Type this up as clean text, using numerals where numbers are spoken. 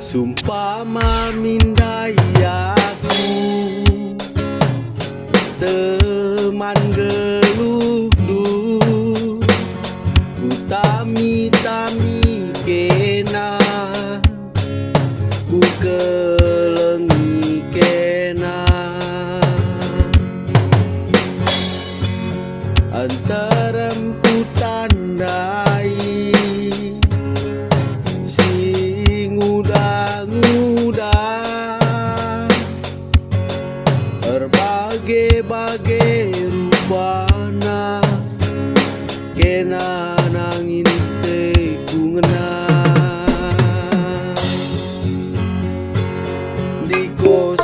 Sumpah memindai aku teman geluh ku tami kena ku kelengi kena antara ku tandai sing udah berbagai rupana kena nangin ku ngena di ko